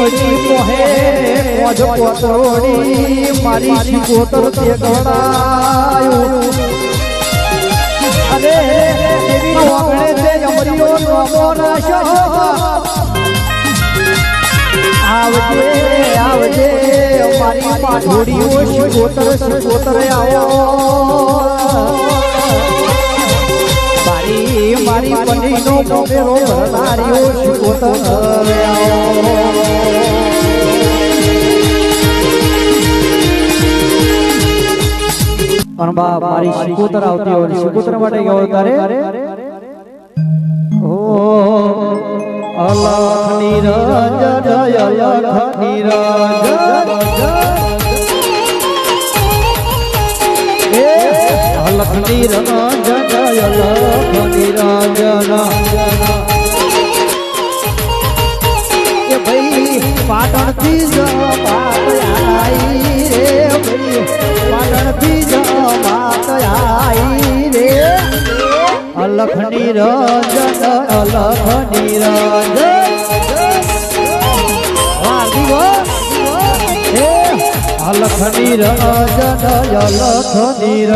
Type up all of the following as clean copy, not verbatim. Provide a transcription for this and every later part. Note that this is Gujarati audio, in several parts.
બની મોહે મોજ કોતરોડી મારી શિકોતર તે ગણાયું અરે એવી ઓગણે તે અમરીઓ નોમો નાશો આવજે આવજે મારી પાઠોડીઓ શિકોતર આવો મારી પત્નીનો મોમેરો ભરનારીઓ શિકોતર આવો મારી શિકોતર આવતી હોય શિકોતર માટે ગયો તારે ઓ અલખ નિરંજન અલખ નિરંજન અલખ નિરંજન અલખ નિરંજન એ ભાઈ પાટણથી જ વાત આવી રે ભાઈ પાટણથી જ વાત આવી રે અલખ નિરંજન અલખ નિરંજન અલખ નિરંજન અલખ નિરંજન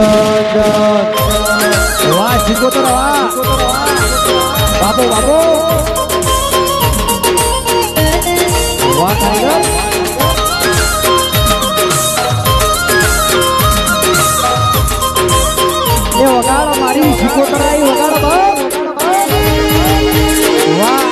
વાહ શિકોતર વાહ બાબો બાબો વાહ ટાઈગર એ વગાડો મારી શિકોતર આવી વગાડો વાહ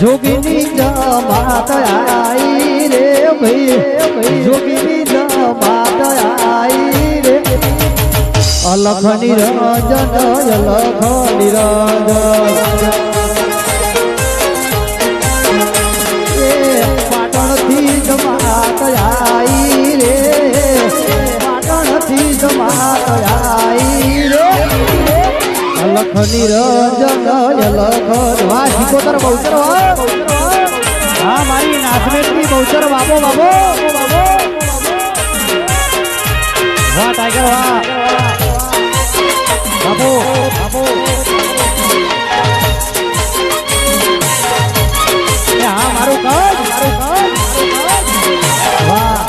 જોગીની જમાત આઈ રે ભાઈ જોગીની જમાત આઈ રે અલખ નિરંજન અલખ નિરંજન પાટણથી જમાત આઈ રે પાટણથી જમાત આઈ રે અલખ નિરંજન અલખ વાહ શિકોતર બહુચર હા મારી નાથમેટની બહુચર બાબો બાબો વાહ ટાઈગર વાહ બાબો બાબો હા મારું કદ વાહ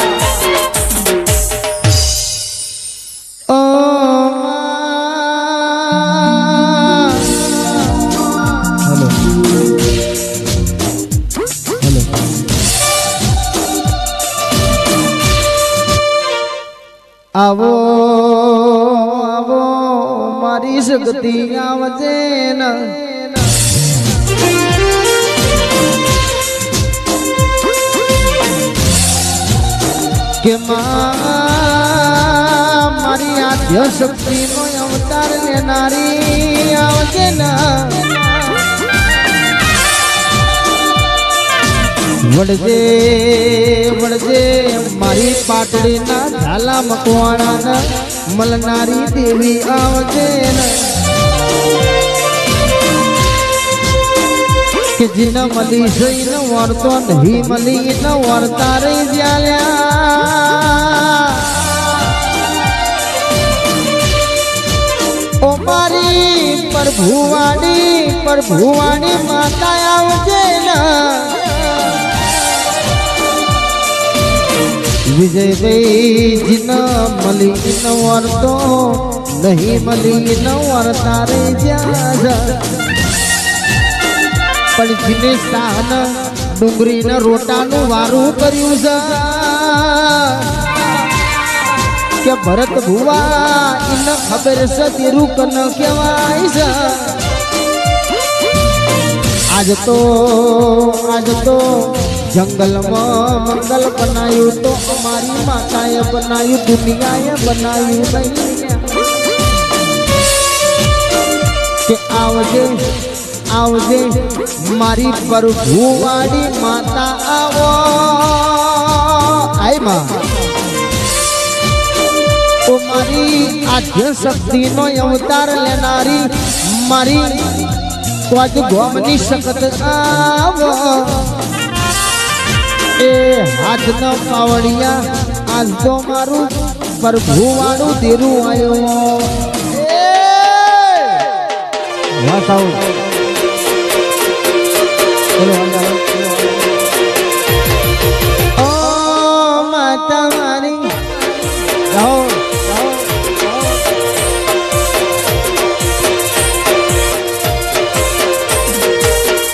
આવો આવો મારી શક્તિ આવજે ન કે મારી આદ્ય શક્તિ નો અવતાર લેનારી આવજે ન વળજે વળજે મારી પાટડીના ઝાલા મકવાણા મળનારી દેવી આવજે કે જીન મળી સઈ ન વળતો નહીં મળી ન વળતા રહી જ્યાં ઓ મારી પ્રભુવાણી માતા આવજે ના વિજયભાઈ જીન મળી ન વળતો નહીં મળી ન વળતા રહી જ્યાં પણ જીને સ્થાન ડુંગળીના રોટાનું વારું કર્યું છે કે ભરત ભુવા એને ખબર છે તેરું કન કહેવાય છે આજ તો જંગલમાં મંગલ બનાયું તો અમારી માતાએ બનાયું દુનિયાએ બનાયું નહીં કે આવજે આવજે મારી પ્રભુવાળી માતા આવો આય માં ઓ મારી આદ્ય શક્તિનો અવતાર લેનારી મારી તો આજ ગોમની સખત આવ એ હાથ ન પાવડિયા આજ તો મારું પ્રભુ વાળું દેરું આવ્યો વાહ સાઉન્ડ બોલો ઓ માતા મારી રહો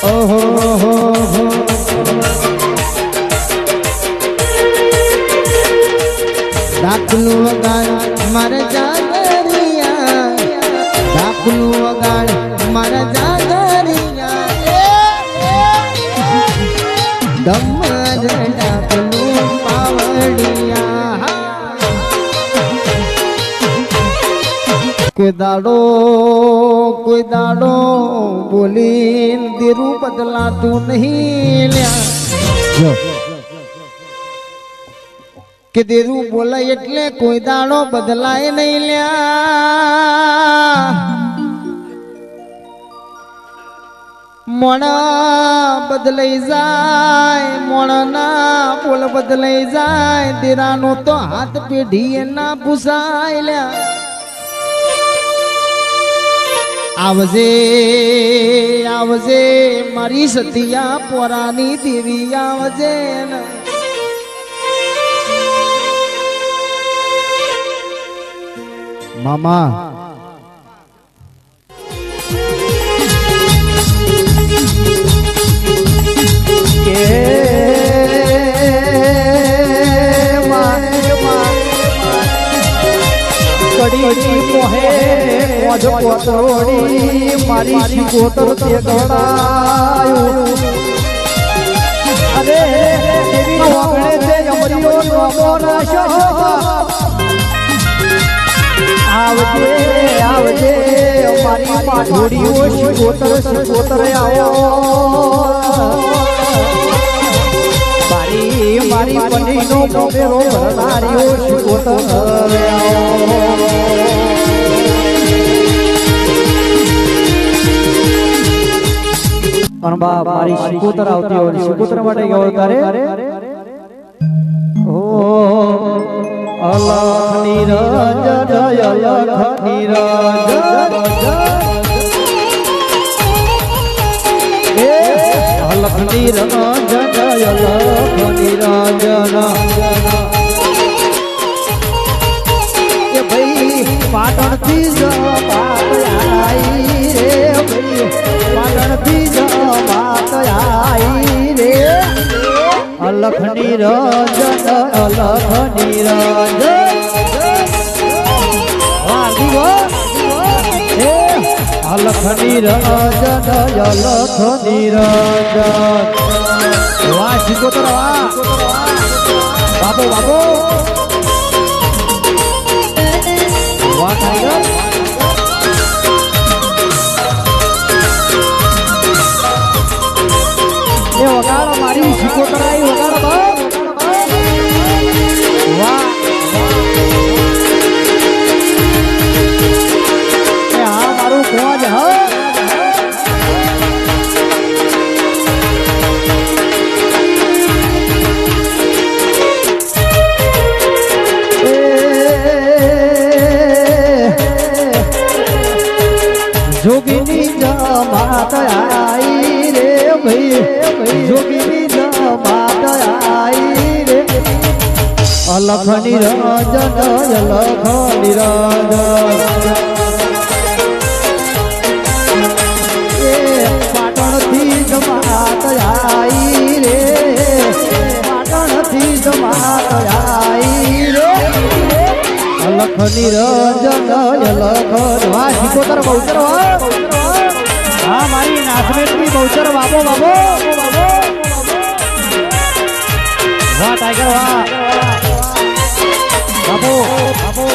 ઓહો હો હો દાખલું વગાડ મારે જાગરિયા દાખલું વગાડ મારા જાગરિયા દમર દાખલું પાવડિયા કોઈ દાડો બોલીન દેરું બદલાતું નહીં લ્યા કે દેરું બોલાય એટલે કોઈ દાડો બદલાય નહીં લ્યા મોણા બદલાઈ જાય મોણાના બોલ બદલાઈ જાય દેરાનો તો હાથ પેઢી ના ભૂસાય લ્યા આવજે આવજે મારી સતિયા પોરાની દેવી આવજે ને મામા કે કડી મોહે મોજ કોતરોડી મારી શિકોતર તે ગણાયો અરે દેવી વાગણે તે અમરીઓ નમો રાશો આવજે આવજે મારી પાઠોડીઓ શિકોતર આવો મારી પંડીનો મોમેરો ભરનારીઓ શિકોતર આવો મારી શિકોતર આવતી હોય શિકોતર માટે ગયો તારે ઓ અલખ નિરંજન અલખ નિરંજન અલખ નિરંજન અલખ નિરંજન એ ભાઈ પાટણ થી જ પાત આવી રે ભાઈ પાટણ થી જ પાત આવી રે અલખ નિરંજન અલખ નિરંજન અલખ નિરંજન અલખ નિરંજન વાહ શિકોતર વાહ બાબો બાબો વાહ ટાઈગર એ વગાડો મારી શિકોતર આવી વગાડો વાહ એ હા મારું કોજ હ જોગીની જમાત આઈ રે ભાઈ જોગીની જમાત આઈ રે અલખ નિરંજન અલખ નિરંજન એ પાટણથી જમાત આઈ રે પાટણથી જમાત આઈ રે અલખ નિરંજન અલખ વાહ શિકોતર બહુચર હા મારી નાસમેટની બહુચર બાબો બાબો વાહ ટાઈગર વાહ બાબો બાબો